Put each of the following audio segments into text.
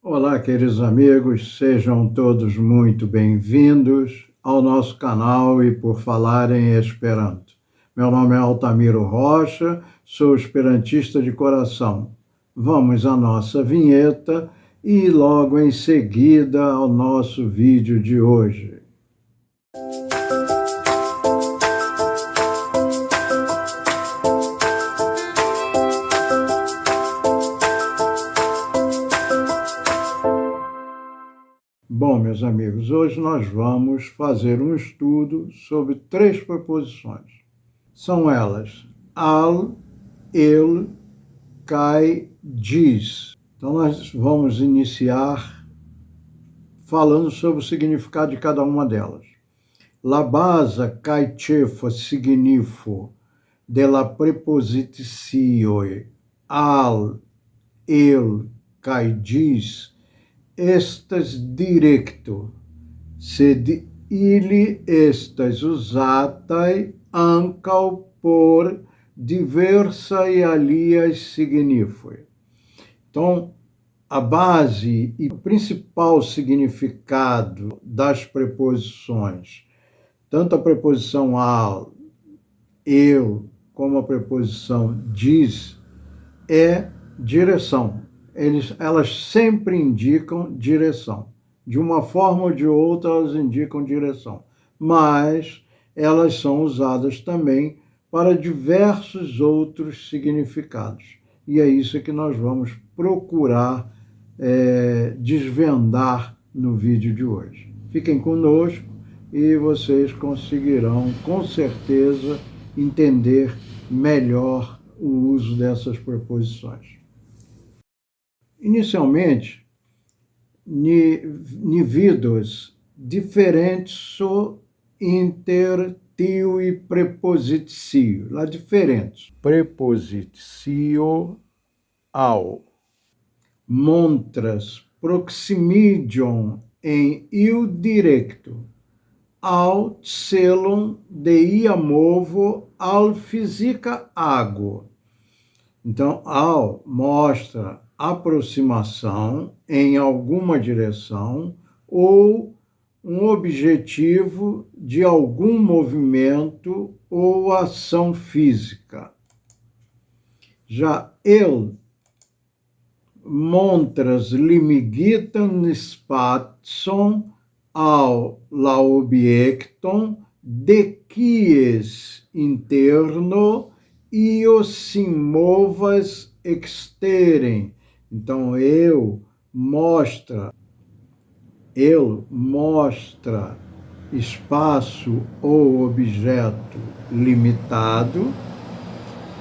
Olá, queridos amigos, sejam todos muito bem-vindos ao nosso canal e por falar em Esperanto. Meu nome é Altamiro Rocha, sou esperantista de coração. Vamos à nossa vinheta e logo em seguida ao nosso vídeo de hoje. Bom, meus amigos, hoje nós vamos fazer um estudo sobre 3 preposições. São elas al, ele, kai, diz. Então nós vamos iniciar falando sobre o significado de cada uma delas. La base kai cefo signifo della prepositio al, ele, kai, diz estas directo, sed ili estas usataj ankaŭ por diversaj aliaj signifoj. Então, a base e o principal significado das preposições, tanto a preposição al, eu, como a preposição diz, é direção. Elas sempre indicam direção. De uma forma ou de outra, elas indicam direção. Mas elas são usadas também para diversos outros significados. E é isso que nós vamos procurar desvendar no vídeo de hoje. Fiquem conosco e vocês conseguirão, com certeza, entender melhor o uso dessas preposições. Inicialmente, ni vidos differentio inter tiui prepositio. Lá diferentes. Prepositio ao. Montras proximidium em iu directo ao celum de ia movo al fisica ago. Então, ao mostra aproximação em alguma direção ou um objetivo de algum movimento ou ação física. Já ele montras limigitan spatium ao la objectum de quies interno io simovas exterem. Então, ele mostra espaço ou objeto limitado,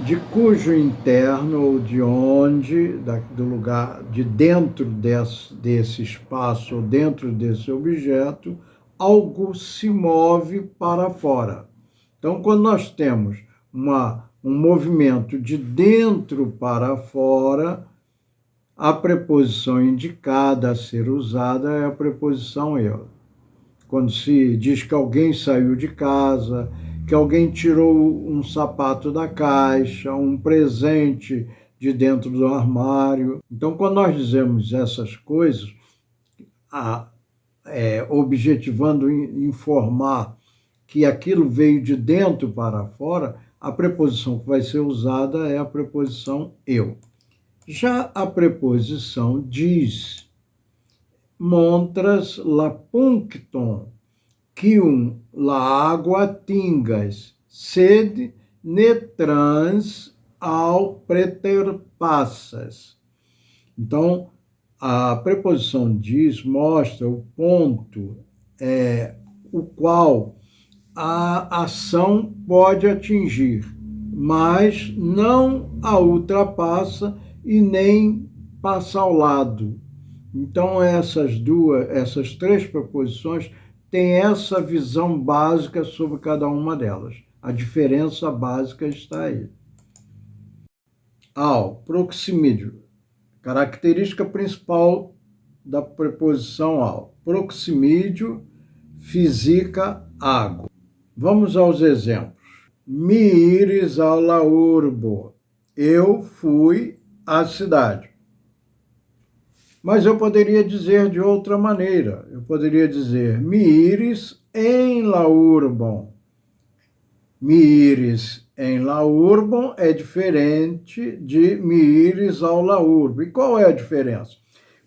de cujo interno ou de onde, do lugar, de dentro desse espaço ou dentro desse objeto, algo se move para fora. Então, quando nós temos um movimento de dentro para fora, a preposição indicada a ser usada é a preposição ele. Quando se diz que alguém saiu de casa, que alguém tirou um sapato da caixa, um presente de dentro do armário. Então, quando nós dizemos essas coisas, objetivando informar que aquilo veio de dentro para fora, a preposição que vai ser usada é a preposição eu. Já a preposição diz, montras la punctum quium la água tingas, sed ne trans ao preterpassas. Então, a preposição diz mostra o ponto o qual a ação pode atingir, mas não a ultrapassa e nem passa ao lado. Então, essas 3 preposições têm essa visão básica sobre cada uma delas. A diferença básica está aí. Ao, proximídio. Característica principal da preposição ao. Proximídio, fisica, ago. Vamos aos exemplos. Mi iris alla urbo. Eu fui à cidade. Mas eu poderia dizer de outra maneira. Eu poderia dizer, mi iris em la urbon. Mi iris em la urbon é diferente de mi iris ao la urbo. E qual é a diferença?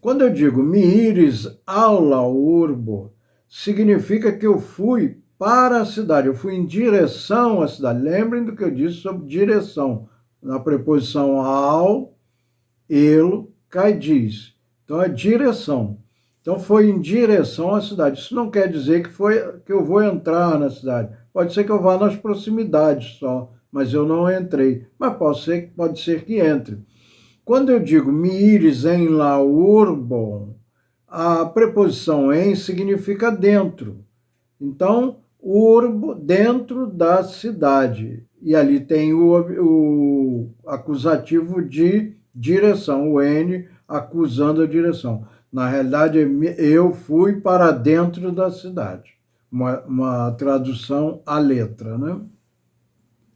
Quando eu digo mi iris ao la urbo, significa que eu fui para a cidade, eu fui em direção à cidade. Lembrem do que eu disse sobre direção. Na preposição ao, ele, cai, diz. Então, é direção. Então, foi em direção à cidade. Isso não quer dizer que eu vou entrar na cidade. Pode ser que eu vá nas proximidades só, mas eu não entrei. Mas pode ser que entre. Quando eu digo mi iris em la urbo, a preposição em significa dentro. Então, urbo, dentro da cidade. E ali tem o acusativo de direção, o N acusando a direção. Na realidade, eu fui para dentro da cidade. Uma tradução à letra, né?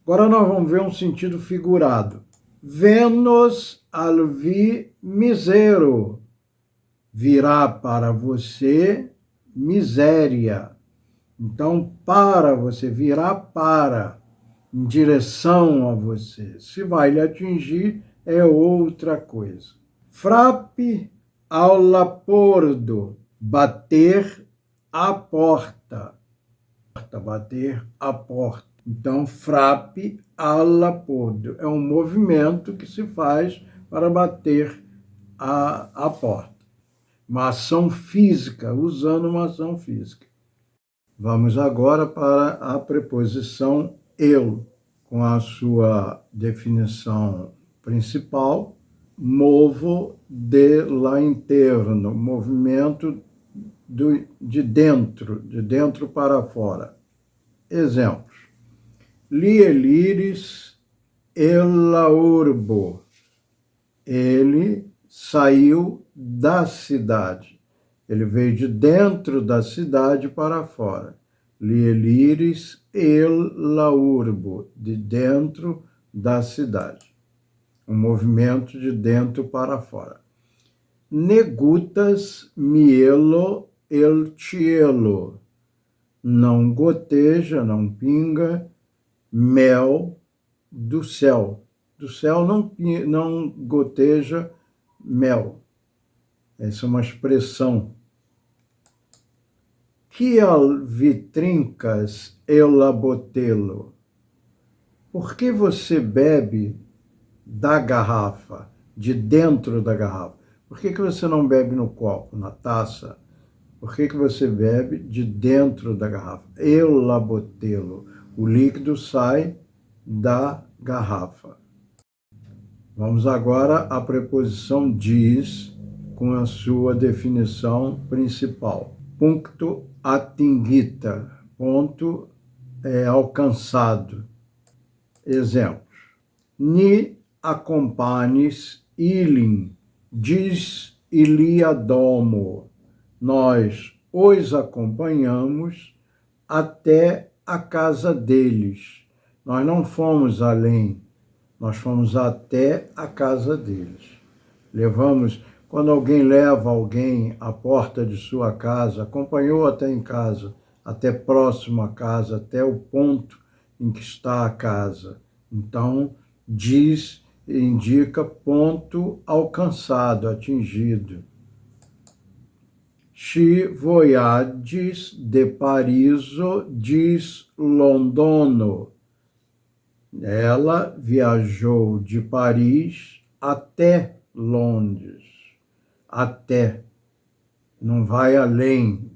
Agora nós vamos ver um sentido figurado. Venos al vi misero. Virá para você miséria. Então, para você, virá para, em direção a você. Se vai lhe atingir, é outra coisa. Frappe ao lapordo, bater a porta. Bater a porta. Então, frappe ao lapordo. É um movimento que se faz para bater a porta. Uma ação física, usando uma ação física. Vamos agora para a preposição eu, com a sua definição principal, movo de lá interno, movimento de dentro para fora. Exemplos. Li eliris ella urbo. Ele saiu da cidade. Ele veio de dentro da cidade para fora. Li eliris ella urbo, de dentro da cidade. Um movimento de dentro para fora. Negutas mielo el cielo. Não goteja, não pinga mel do céu. Do céu não goteja mel. Essa é uma expressão. Kial vi trincas el botelo? Por que você bebe da garrafa, de dentro da garrafa? Por que você não bebe no copo, na taça? Por que você bebe de dentro da garrafa? El botelo. O líquido sai da garrafa. Vamos agora à preposição diz, com a sua definição principal. Puncto atingita, ponto alcançado. Exemplos. Ni acompanhes ilin, diz ilia domo. Nós os acompanhamos até a casa deles. Nós não fomos além, nós fomos até a casa deles. Quando alguém leva alguém à porta de sua casa, acompanhou até em casa, até próximo à casa, até o ponto em que está a casa. Então, indica ponto alcançado, atingido. Si voyagis de Pariso dis Londono. Ela viajou de Paris até Londres. Até. Não vai além.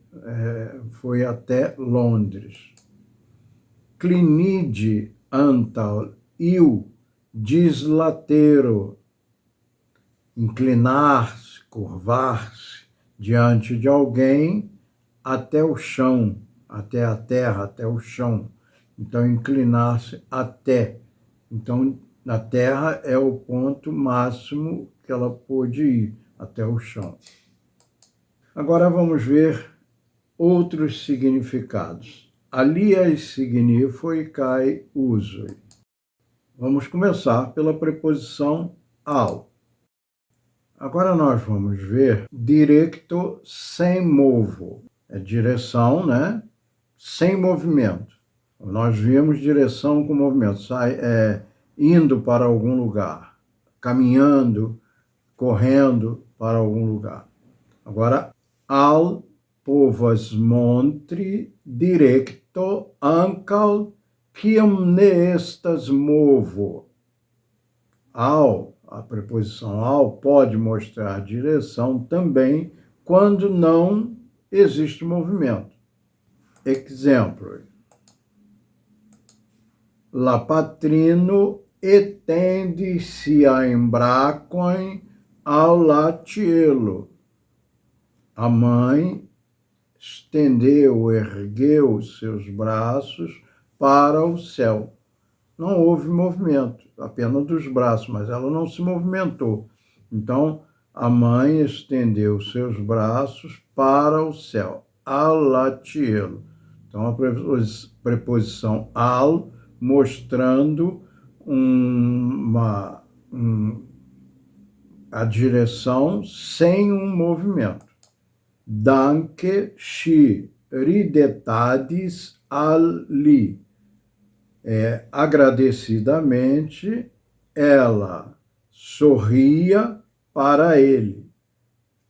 Foi até Londres. Clinide antal iu dislatero. Inclinar-se, curvar-se diante de alguém até o chão, até a terra, até o chão. Então, inclinar-se até. Então, na terra é o ponto máximo que ela pôde ir, até o chão. Agora vamos ver outros significados. Alias signifoi kai usoi. Vamos começar pela preposição ao. Agora nós vamos ver directo sem movo. É direção, né? Sem movimento. Nós vimos direção com movimento, indo para algum lugar, caminhando, correndo para algum lugar. Agora, al povas montri directo ankaŭ kiam ne estas movo. A preposição ao pode mostrar direção também quando não existe movimento. Exemplo: la patrino etende siajn brakojn al la ĉielo. A mãe estendeu, ergueu seus braços para o céu. Não houve movimento, apenas dos braços, mas ela não se movimentou. Então, a mãe estendeu seus braços para o céu, al cielo. Então, a preposição al mostrando a direção sem um movimento. Danke ŝi ridetadis al li. Agradecidamente, ela sorria para ele.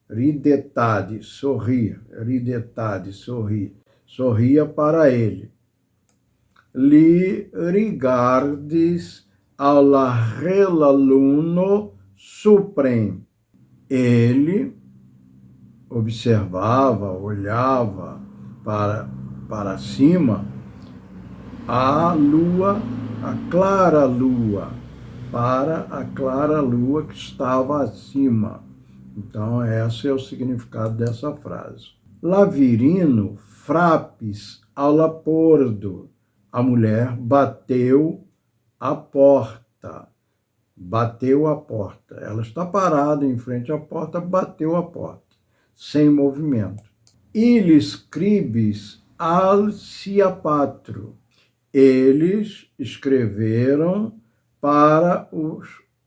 Ridetade, sorria. Ridetade, sorria. Sorria para ele. Li rigardis al la hela luno supren. Ele observava, olhava para cima a lua, a clara lua, para a clara lua que estava acima. Então, esse é o significado dessa frase. La virino frapis ao la pordo. A mulher bateu a porta. Bateu a porta. Ela está parada em frente à porta, bateu a porta, sem movimento. Ilis scribis al sia patro. Eles escreveram para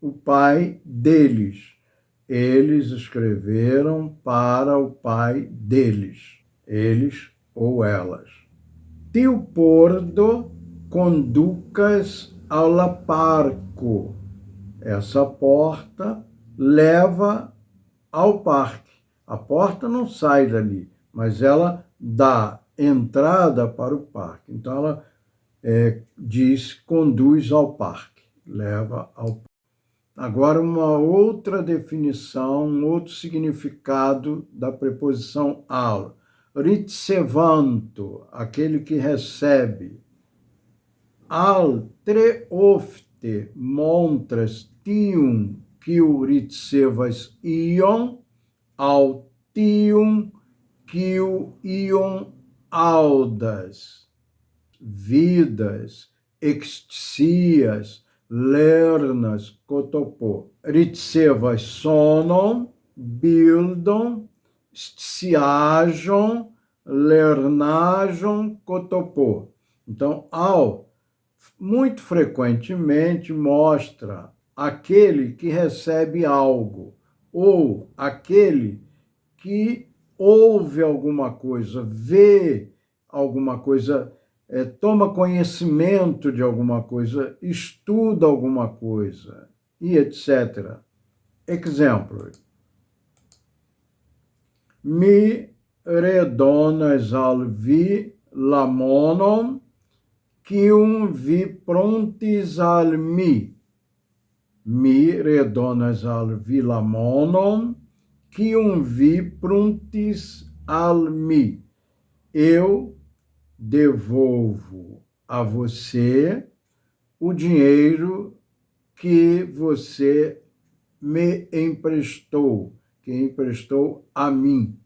o pai deles. Eles escreveram para o pai deles. Eles ou elas. Tiu pordo conducas ao la parco. Essa porta leva ao parque. A porta não sai dali, mas ela dá entrada para o parque. Então, ela conduz ao parque, leva ao parque. Agora, uma outra definição, um outro significado da preposição al. Ricevanto, aquele que recebe. Al tre ofte montras tiun kiu ricevas ion, au tiun kiu ion audas. Vidas, exticias, lernas, kotopó. Ricevas sonon, bildon, sciajon, lernajon, kotopó. Então, ao muito frequentemente mostra aquele que recebe algo, ou aquele que ouve alguma coisa, vê alguma coisa, toma conhecimento de alguma coisa, estuda alguma coisa, e etc. Exemplo: mi redonas al vi la monon kiun vi prontis al mi. Mi redonas al vi la monon kiun vi prontis al mi. Eu devolvo a você o dinheiro que você me emprestou, que emprestou a mim.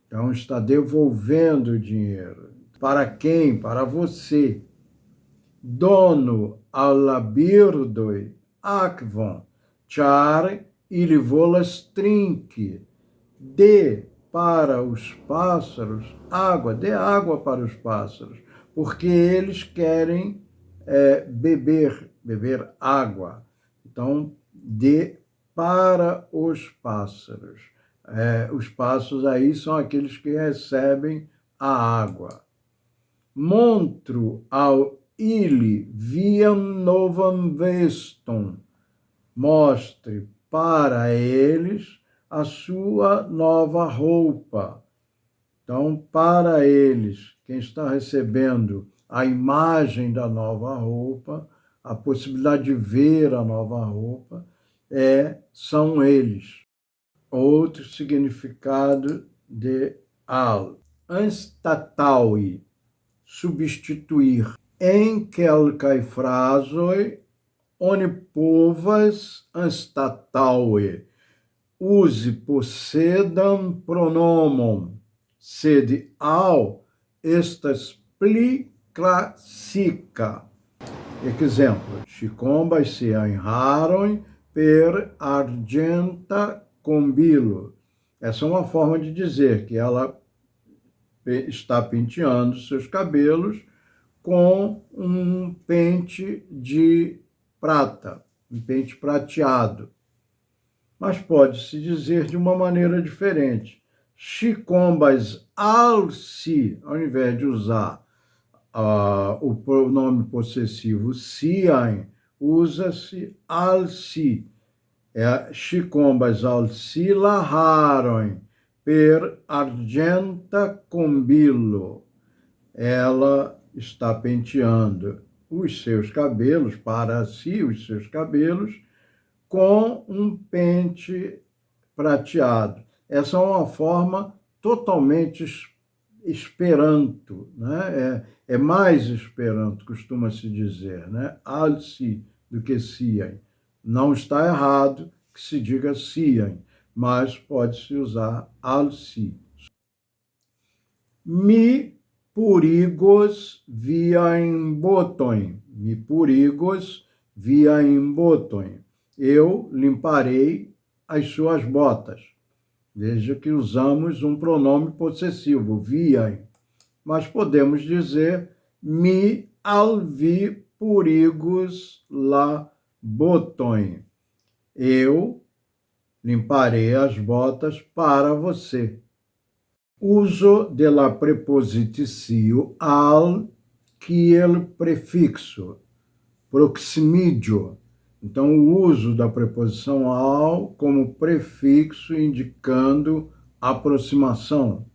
Então, está devolvendo o dinheiro. Para quem? Para você. Dono alla birdoj akvon, ĉar ili volas trinki. Dê para os pássaros água, dê água para os pássaros, porque eles querem beber água. Então, dê para os pássaros. Os pássaros aí são aqueles que recebem a água. Montro ao ili viam novam vestum. Mostre para eles a sua nova roupa. Então, para eles, quem está recebendo a imagem da nova roupa, a possibilidade de ver a nova roupa, são eles. Outro significado de al. Anstataui, substituir. Em quelcae frasoi, oni povas anstataue, use posedam pronomon, sed al estas pli classica. Exemplo, ŝikombaj se enharon per argenta combilo. Essa é uma forma de dizer que ela está penteando seus cabelos com um pente de prata, um pente prateado. Mas pode-se dizer de uma maneira diferente. Ŝikombaj alsi, ao invés de usar o pronome possessivo sian, usa-se alsi. Ŝikombaj alsi laharon per argenta combilo. Ela está penteando os seus cabelos, para si, os seus cabelos, com um pente prateado. Essa é uma forma totalmente esperanto, né? É mais esperanto, costuma-se dizer, né? Alsi do que sian. Não está errado que se diga sian, mas pode-se usar alsi. Mi purigos viain boton. Mi purigos viain boton. Eu limparei as suas botas. Veja que usamos um pronome possessivo, viain. Mas podemos dizer mi alvi purigos la boton. Eu limparei as botas para você. Uso de la preposicio al kiel prefixo, proximidio. Então, o uso da preposição al como prefixo indicando aproximação.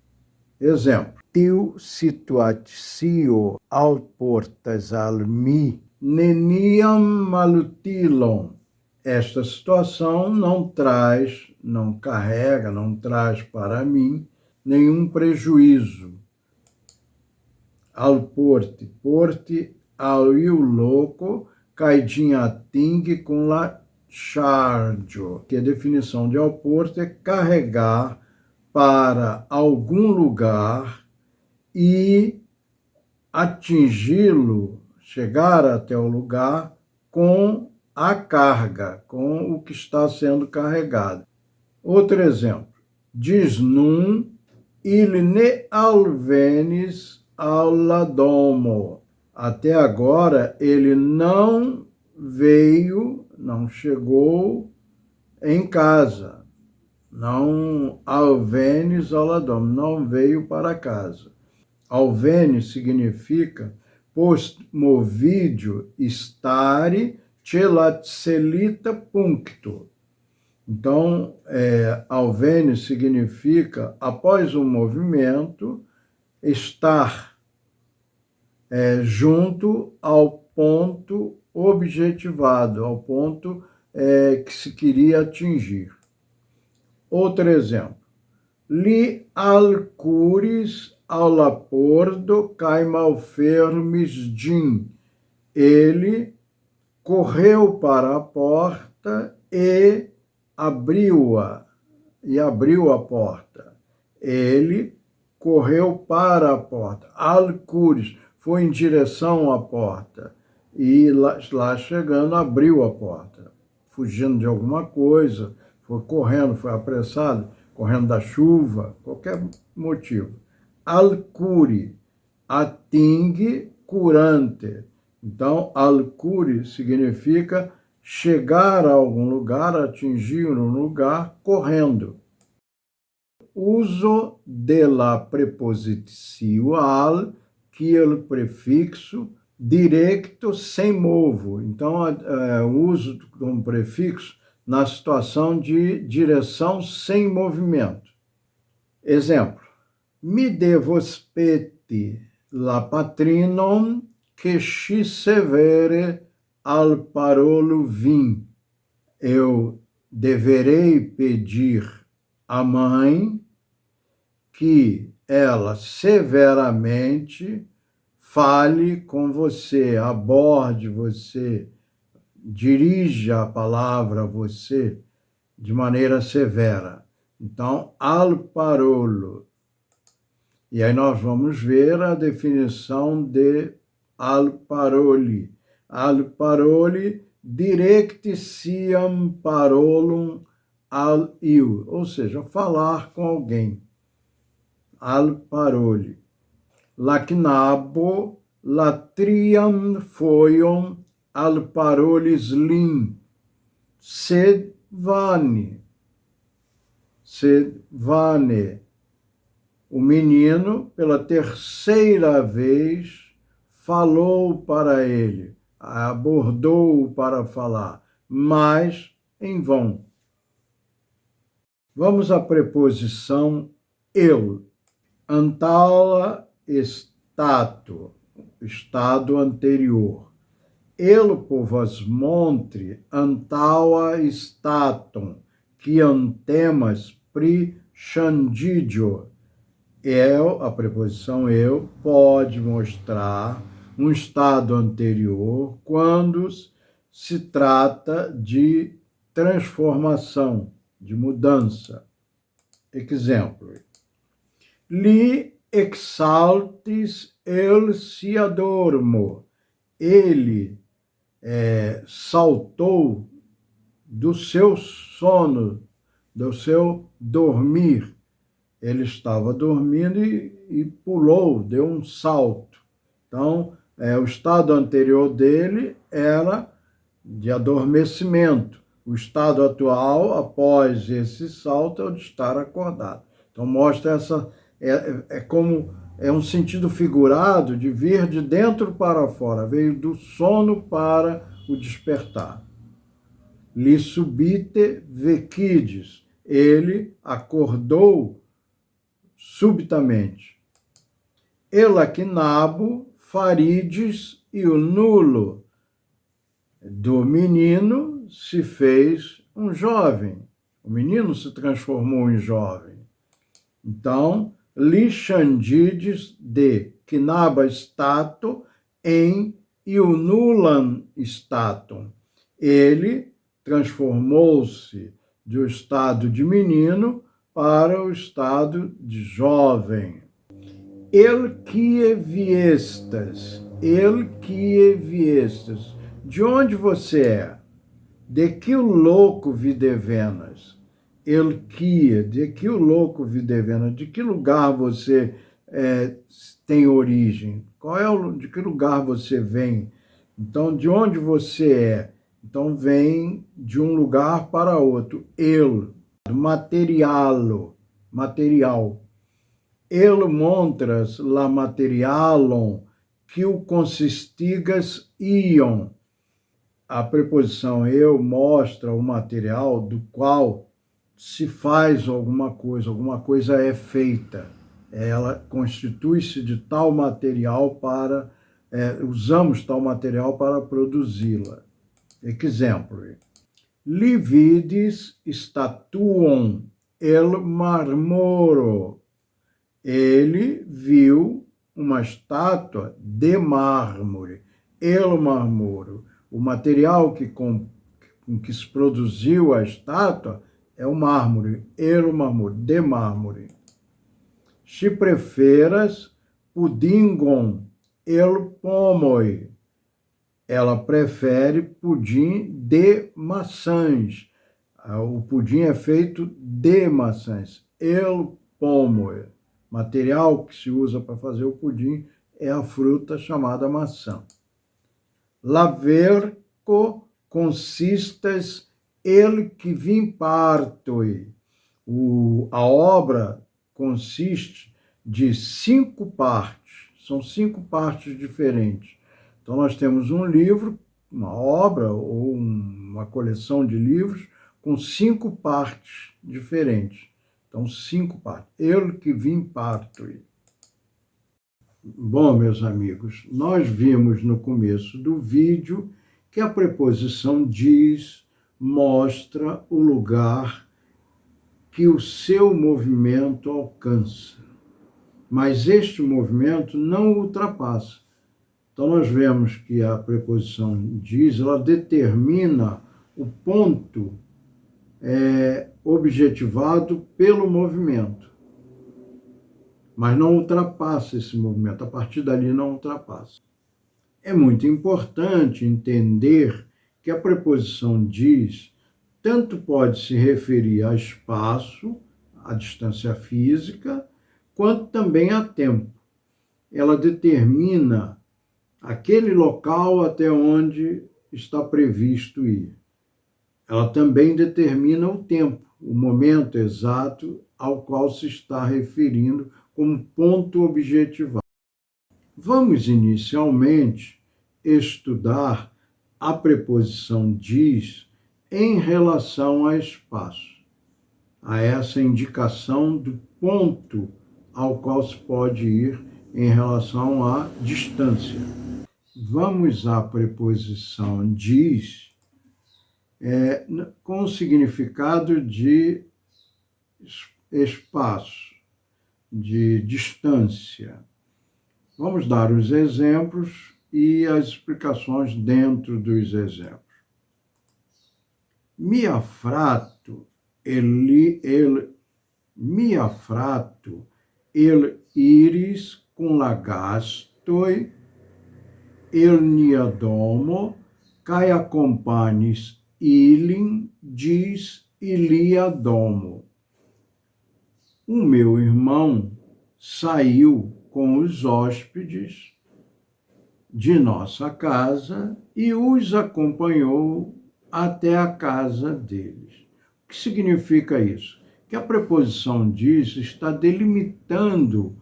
Exemplo. Tiu situacio alportas al mi neniam malutilon. Esta situação não carrega, não traz para mim nenhum prejuízo. Alporte, porte ao iu loco, caidinha ating com la chargio, que a definição de alporte é carregar para algum lugar e atingi-lo, chegar até o lugar com a carga, com o que está sendo carregado. Outro exemplo. Diz nun il ne alvenis alla domo. Até agora ele não veio, não chegou em casa. Não alvenis alla domo, não veio para casa. Alvenis significa post movidio stare celat celita puncto. Então, alvenis significa, após um movimento, estar junto ao ponto objetivado, ao ponto que se queria atingir. Outro exemplo. Li alcuris ao lapordo cae malfermis gin. Ele correu para a porta e abriu a porta. Ele correu para a porta. Alcuris, foi em direção à porta. E lá chegando, abriu a porta. Fugindo de alguma coisa, foi correndo, foi apressado, correndo da chuva, qualquer motivo. Alcuri, ating curante. Então, alcuri significa chegar a algum lugar, atingir um lugar correndo. Uso de la preposição al, que é o prefixo directo sem movo. Então, o uso como prefixo na situação de direção sem movimento. Exemplo. Mi devos peti la patrinon que si severe al parolo vim. Eu deverei pedir à mãe que ela severamente fale com você, aborde você, dirija a palavra a você de maneira severa. Então, al parolo. E aí nós vamos ver a definição de al paroli. Al paroli directitiam parolum al iu, ou seja, falar com alguém. Al paroli. La knabo latriam foion al parolis lin, sed vane. O menino, pela terceira vez, falou para ele, abordou-o para falar, mas em vão. Vamos à preposição eu. Antaula stato, estado anterior. El povas montri antaua statum, quiam temas pri ŝanĝiĝo. A preposição eu pode mostrar um estado anterior quando se trata de transformação, de mudança. Exemplo. Li exaltis el sia dormo. Ele saltou do seu sono, do seu dormir. Ele estava dormindo e pulou, deu um salto. Então, o estado anterior dele era de adormecimento. O estado atual, após esse salto, é o de estar acordado. Então, mostra essa... É um sentido figurado de vir de dentro para fora. Veio do sono para o despertar. Li subite vequides. Ele acordou subitamente. Elaquinabo farides e o nulo. Do menino se fez um jovem. O menino se transformou em jovem. Então, li ŝanĝiĝis de knaba stato em iunulan statum. Ele transformou-se do estado de menino para o estado de jovem. El kie viestas. De onde você é? De que louco vi devenas? El kie, de que louco vi devenas? De que lugar você tem origem? De que lugar você vem? Então, de onde você é? Então, vem de um lugar para outro. El, material. El montras la materialon que o consistigas ion. A preposição eu mostra o material do qual se faz alguma coisa é feita. Ela constitui-se de tal material para... usamos tal material para produzi-la. Exemplo. Li vidis statuon el marmoro. Ele viu uma estátua de mármore. El marmoro. O material com que se produziu a estátua é o mármore. El marmore, de mármore. Se preferas pudingon el pomoi. Ela prefere pudim de maçãs. O pudim é feito de maçãs. El pomoi. Material que se usa para fazer o pudim é a fruta chamada maçã. Laverco consistas el que vim partoi. A obra consiste de 5 partes, são 5 partes diferentes. Então, nós temos um livro, uma obra ou uma coleção de livros com 5 partes diferentes. Então, 5 partes. El que vim partoi. Bom, meus amigos, nós vimos no começo do vídeo que a preposição diz mostra o lugar que o seu movimento alcança. Mas este movimento não o ultrapassa. Então, nós vemos que a preposição diz, ela determina o ponto objetivado pelo movimento, mas não ultrapassa esse movimento, a partir dali não ultrapassa. É muito importante entender que a preposição diz tanto pode se referir a espaço, a distância física, quanto também a tempo. Ela determina aquele local até onde está previsto ir. Ela também determina o tempo, o momento exato ao qual se está referindo como ponto objetivado. Vamos inicialmente estudar a preposição diz em relação a espaço, a essa indicação do ponto ao qual se pode ir em relação à distância. Vamos à preposição diz com o significado de espaço, de distância. Vamos dar os exemplos e as explicações dentro dos exemplos. Mi affratto el iris cum la gastoi el nia domo cae accompagnis ilin gis ilia domo. O meu irmão saiu com os hóspedes de nossa casa e os acompanhou até a casa deles. O que significa isso? Que a preposição diz está delimitando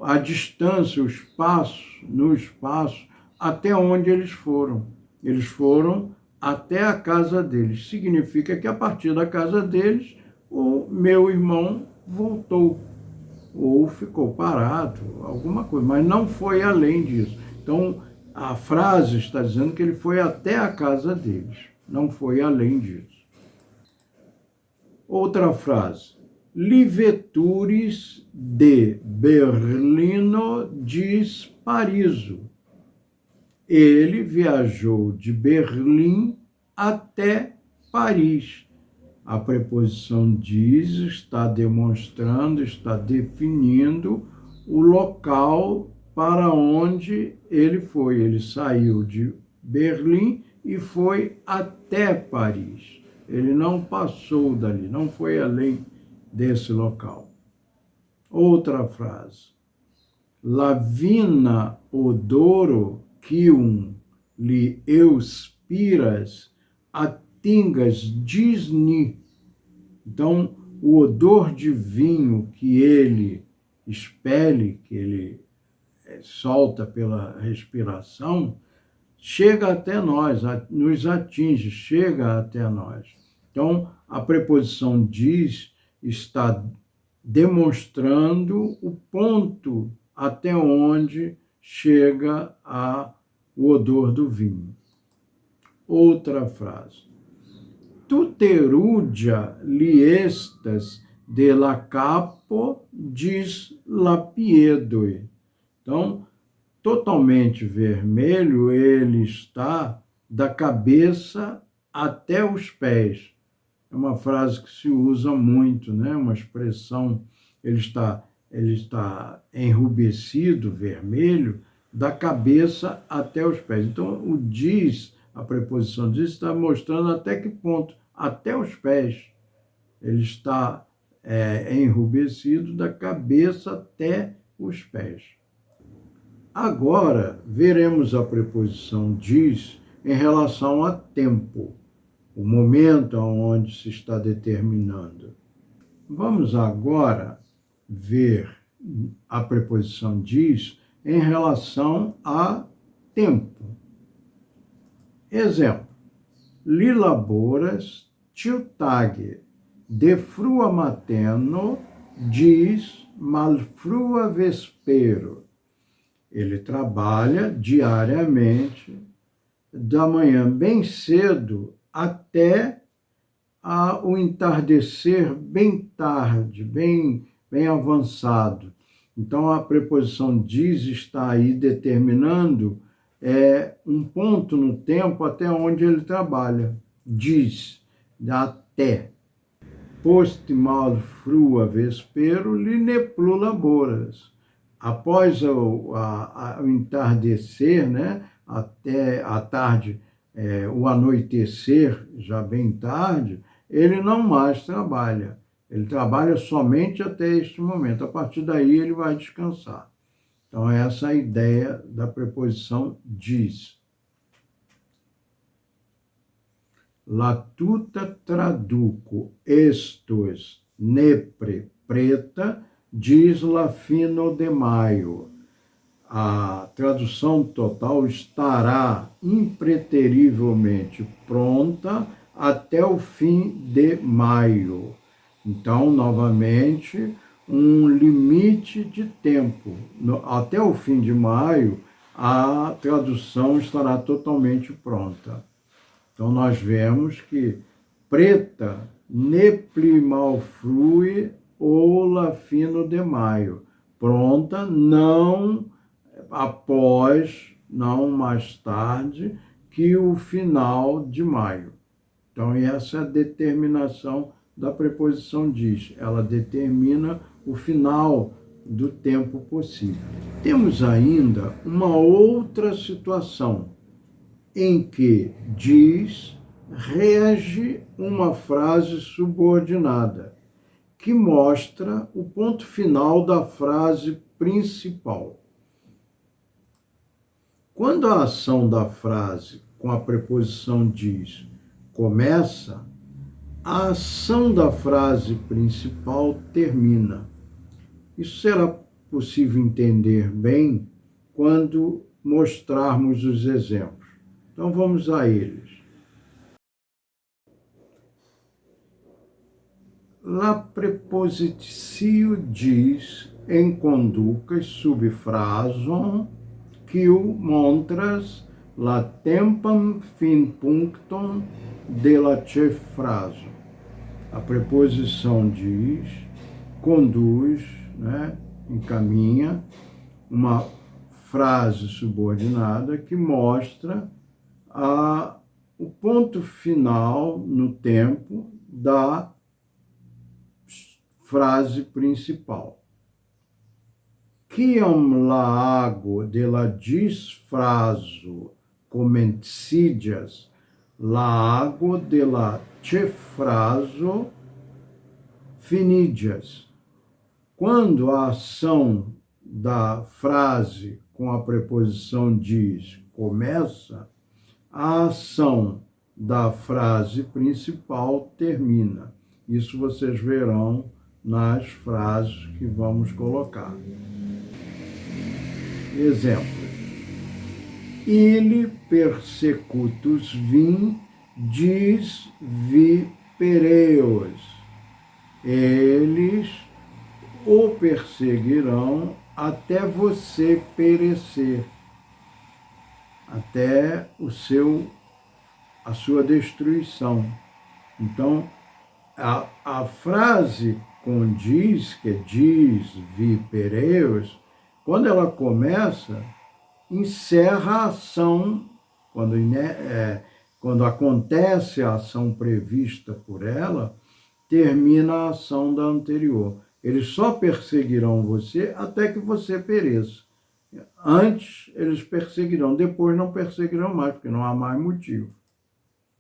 a distância, o espaço, no espaço, até onde eles foram. Eles foram até a casa deles. Significa que a partir da casa deles, o meu irmão voltou, ou ficou parado, alguma coisa, mas não foi além disso. Então, a frase está dizendo que ele foi até a casa deles, não foi além disso. Outra frase. Li veturis de Berlino dis Pariso. Ele viajou de Berlim até Paris. A preposição diz está demonstrando, está definindo o local para onde ele foi. Ele saiu de Berlim e foi até Paris. Ele não passou dali, não foi além desse local. Outra frase. Lavina odoro quium li euspiras atingas disni. Então, o odor de vinho que ele expele, que ele solta pela respiração, chega até nós, nos atinge, chega até nós. Então, a preposição diz está demonstrando o ponto até onde chega o odor do vinho. Outra frase. Tuterugia liestas de la capo dis lapiedoi. Então, totalmente vermelho ele está da cabeça até os pés. É uma frase que se usa muito, né? Uma expressão, ele está enrubescido, vermelho, da cabeça até os pés. Então, o diz, a preposição diz, está mostrando até que ponto, até os pés. Ele está enrubescido da cabeça até os pés. Agora, veremos a preposição diz em relação a tempo, o momento onde se está determinando. Vamos agora ver a preposição diz em relação a tempo. Exemplo: li laboras ciutage, de frua mateno diz malfrua vespero. Ele trabalha diariamente, da manhã bem cedo até o entardecer bem tarde, bem avançado. Então, a preposição diz está aí determinando um ponto no tempo até onde ele trabalha. Diz, até. Post mal frua vespero, line plu laboras. Após o entardecer, né, até a tarde, o anoitecer, já bem tarde, ele não mais trabalha. Ele trabalha somente até este momento. A partir daí, ele vai descansar. Então, essa é a ideia da preposição diz. La tuta traduco estos nepre preta, diz la fino de maio. A tradução total estará impreterivelmente pronta até o fim de maio. Então, novamente, um limite de tempo. Até o fim de maio, a tradução estará totalmente pronta. Então, nós vemos que preta, nepli malfrui ou la fino de maio. Pronta, não após, não mais tarde, que o final de maio. Então, essa é a determinação da preposição diz. Ela determina o final do tempo possível. Temos ainda uma outra situação em que diz rege uma frase subordinada, que mostra o ponto final da frase principal. Quando a ação da frase com a preposição diz começa, a ação da frase principal termina. Isso será possível entender bem quando mostrarmos os exemplos. Então vamos a eles. La prepositio diz em conducas subfrason quiu montras la tempam fin punctum de la cefraso. A preposição diz, conduz, né, encaminha uma frase subordinada que mostra o ponto final no tempo da frase principal. Quiam la ago de la disfraso comencidias, la ago de la cefraso finidias. Quando a ação da frase com a preposição diz começa, a ação da frase principal termina. Isso vocês verão nas frases que vamos colocar. Exemplo: ili persecutus vim, diz vipereos. Eles o perseguirão até você perecer, até a sua destruição. Então, a frase com diz, que é diz vipereos, quando ela começa, encerra a ação, quando acontece a ação prevista por ela, termina a ação da anterior. Eles só perseguirão você até que você pereça. Antes, eles perseguirão, depois não perseguirão mais, porque não há mais motivo.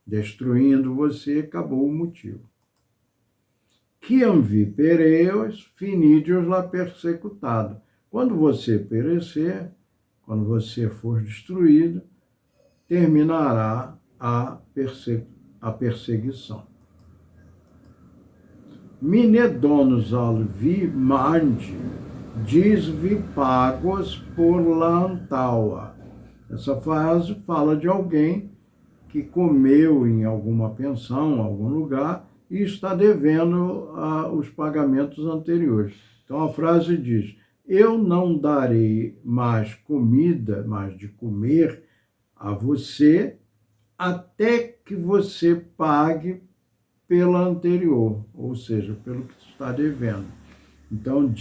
Destruindo você, acabou o motivo. Quiam vipereos, finidios la persecutado. Quando você perecer, quando você for destruído, terminará a perseguição. Mine donos alvi mande, disvi pagos por lantaua. Essa frase fala de alguém que comeu em alguma pensão, em algum lugar, e está devendo os pagamentos anteriores. Então a frase diz: eu não darei mais comida, mais de comer a você, até que você pague pela anterior, ou seja, pelo que está devendo. Então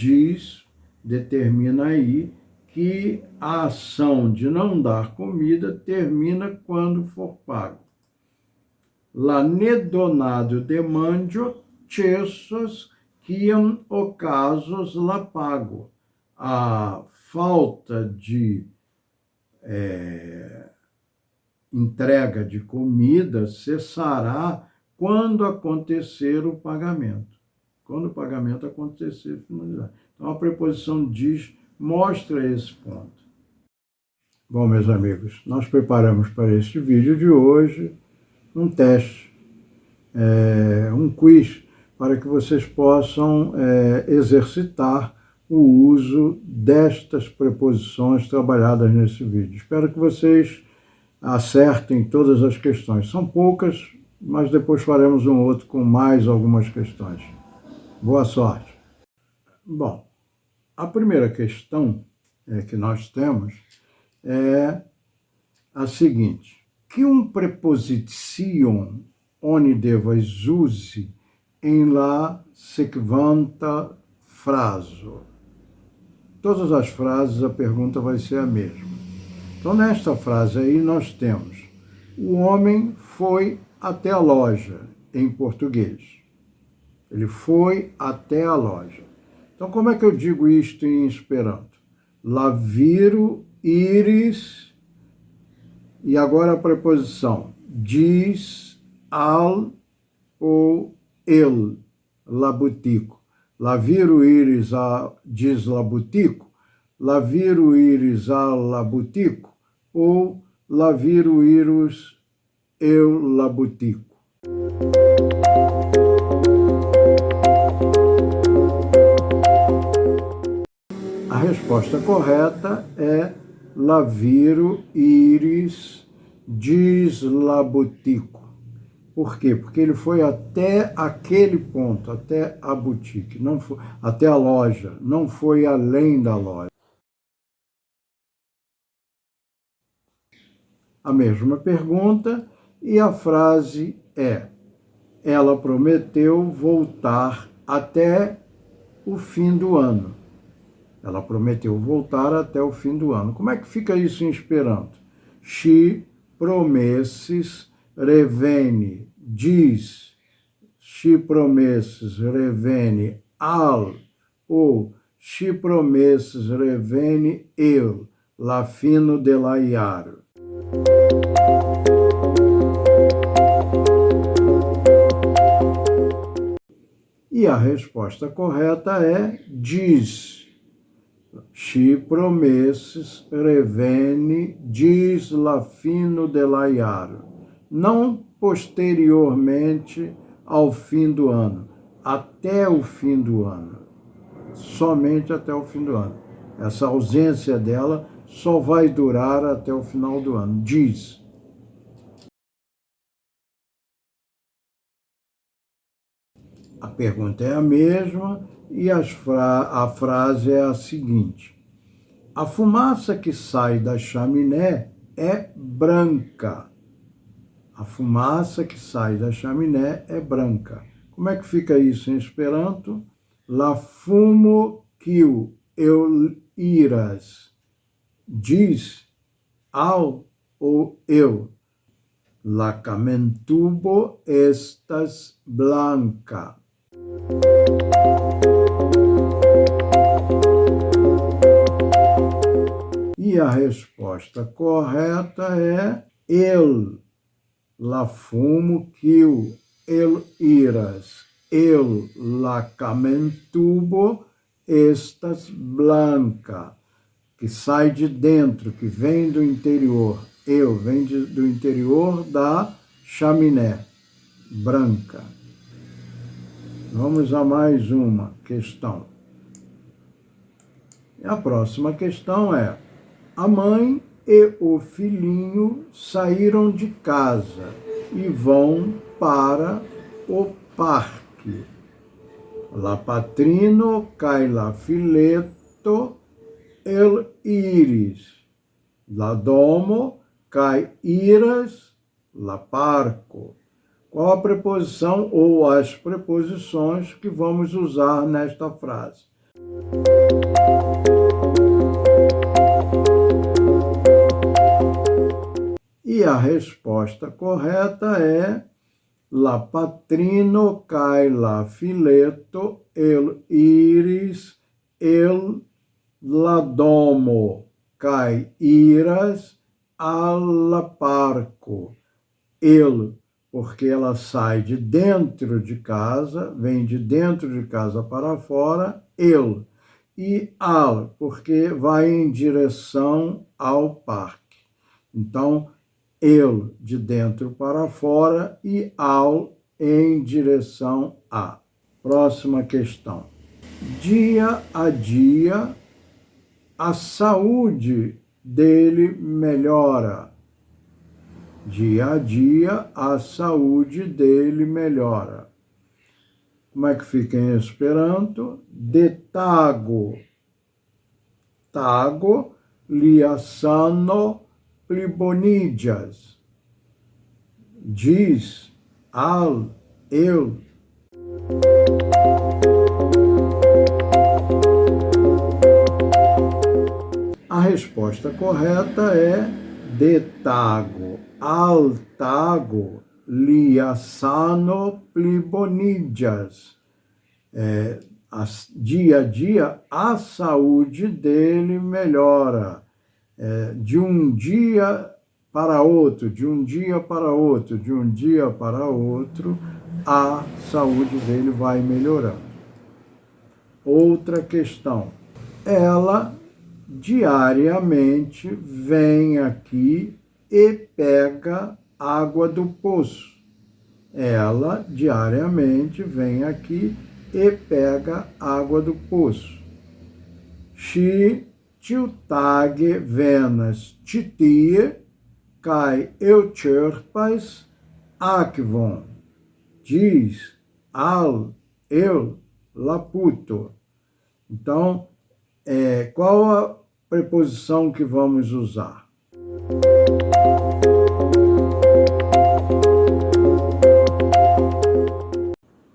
determina aí que a ação de não dar comida termina quando for pago. La nedonado demandio cessos quiam ocasos la pago. A falta de entrega de comida cessará quando acontecer o pagamento. Quando o pagamento acontecer, finalizar. Então, a preposição diz mostra esse ponto. Bom, meus amigos, nós preparamos para este vídeo de hoje um teste, um quiz, para que vocês possam exercitar o uso destas preposições trabalhadas nesse vídeo. Espero que vocês acertem todas as questões. São poucas, mas depois faremos um outro com mais algumas questões. Boa sorte! Bom, a primeira questão que nós temos é a seguinte: que um preposition oni devas usi em la sekvanta fraso. Todas as frases a pergunta vai ser a mesma. Então, nesta frase aí, nós temos: o homem foi até a loja, em português. Ele foi até a loja. Então, como é que eu digo isto em Esperanto? Laviro iris, e agora a preposição diz al ou el, labutico. Laviro iris a diz labutico, laviro iris a labutico, ou laviro iris eu labutico. A resposta correta é laviro iris dislabutico. Por quê? Porque ele foi até aquele ponto, até a boutique, não foi, até a loja, não foi além da loja. A mesma pergunta, e a frase é: ela prometeu voltar até o fim do ano. Ela prometeu voltar até o fim do ano. Como é que fica isso em Esperanto? Ŝi promesis reveni, diz, ŝi promesis reveni al, ou ŝi promesis reveni el, la fino de la jaro. E a resposta correta é diz. Ŝi promesis reveni ĝis la fino de la jaro. Não posteriormente ao fim do ano, até o fim do ano. Somente até o fim do ano. Essa ausência dela só vai durar até o final do ano. Diz. A pergunta é a mesma e a frase é a seguinte: a fumaça que sai da chaminé é branca. A fumaça que sai da chaminé é branca. Como é que fica isso em Esperanto? La fumo kiu eu iras. Diz ao ou eu. La kamentubo estas blanca. E a resposta correta é el. La fumo kiu el iras. El la kamentubo estas blanca. Que sai de dentro, que vem do interior. eu, vem do interior da chaminé branca. Vamos a mais uma questão. A próxima questão é: a mãe e o filhinho saíram de casa e vão para o parque. La patrino cae la fileto el iris. La domo cae iras la parco. Qual a preposição ou as preposições que vamos usar nesta frase? E a resposta correta é: la patrino cae la fileto el iris el la domo cae iras al parco. El, porque ela sai de dentro de casa, vem de dentro de casa para fora, el. E al, porque vai em direção ao parque. Então, el de dentro para fora e ao em direção a. Próxima questão. Dia a dia, a saúde dele melhora. Dia a dia, a saúde dele melhora. Como é que fica em Esperanto? De tago. Tago lia sano plibonigas. Diz al eu. A resposta correta é de tago. Al tago lia sano plibonigas. Dia a dia, a saúde dele melhora. De um dia para outro, de um dia para outro, de um dia para outro, a saúde dele vai melhorando. Outra questão. Ela diariamente vem aqui e pega água do poço. Ela diariamente vem aqui e pega água do poço. She tiltage venas titie kai eucherpas akvon. Diz al eu laputo. Então, qual a preposição que vamos usar?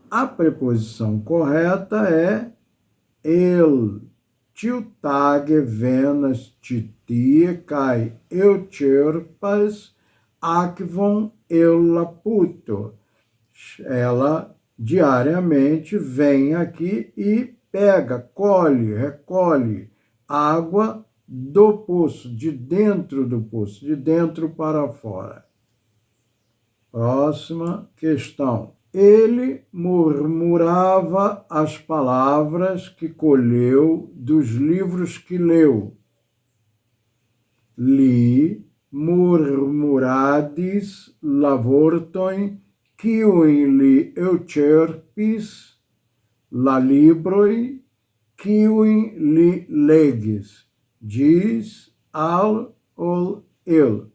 A preposição correta é el. Tiltage venas titie kai eucherpas akvon eu laputo. Ela diariamente vem aqui e pega, colhe, recolhe água do poço, de dentro do poço, de dentro para fora. Próxima questão. Ele murmurava as palavras que colheu dos livros que leu. Li murmuradis lavorton kiujn li eucherpis la libroj kiujn li legis. Diz al ou el.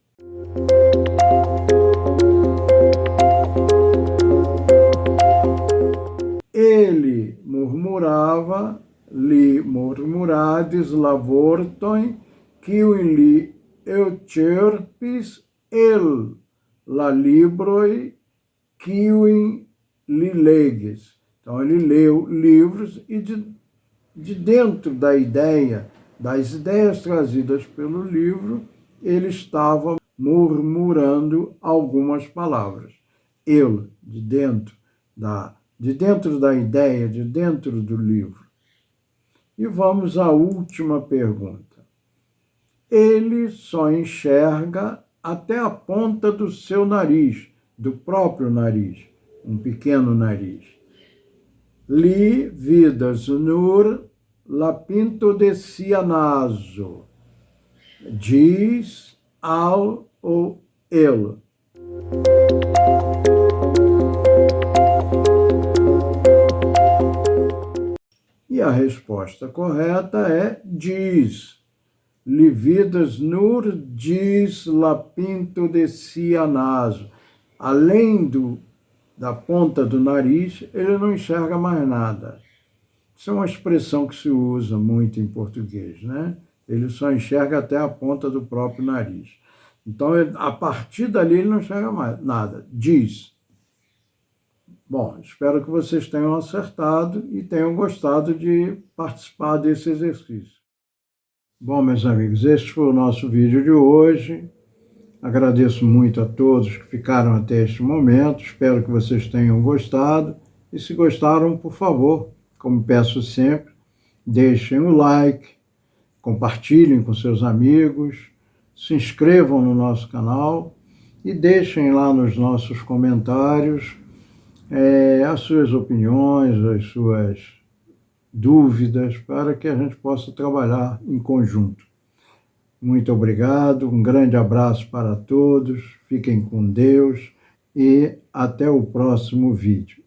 Ele murmurava, li murmuradis lavorton kiujn li eucherpis el la libroj kiujn li legis. Então, ele leu livros e de dentro da ideia, das ideias trazidas pelo livro, ele estava murmurando algumas palavras. Eu, de dentro da ideia, de dentro do livro. E vamos à última pergunta. Ele só enxerga até a ponta do seu nariz, do próprio nariz, um pequeno nariz. Li vidas nur la pinto de sia naso. Diz al ou ele? E a resposta correta é diz. Lividas nur diz lapinto de cianaso. Além da ponta do nariz, ele não enxerga mais nada. Isso é uma expressão que se usa muito em português, né? Ele só enxerga até a ponta do próprio nariz. Então, a partir dali, ele não enxerga mais nada. Diz. Bom, espero que vocês tenham acertado e tenham gostado de participar desse exercício. Bom, meus amigos, este foi o nosso vídeo de hoje. Agradeço muito a todos que ficaram até este momento. Espero que vocês tenham gostado. E se gostaram, por favor, como peço sempre, deixem o like, compartilhem com seus amigos, se inscrevam no nosso canal e deixem lá nos nossos comentários as suas opiniões, as suas dúvidas, para que a gente possa trabalhar em conjunto. Muito obrigado, um grande abraço para todos, fiquem com Deus e até o próximo vídeo.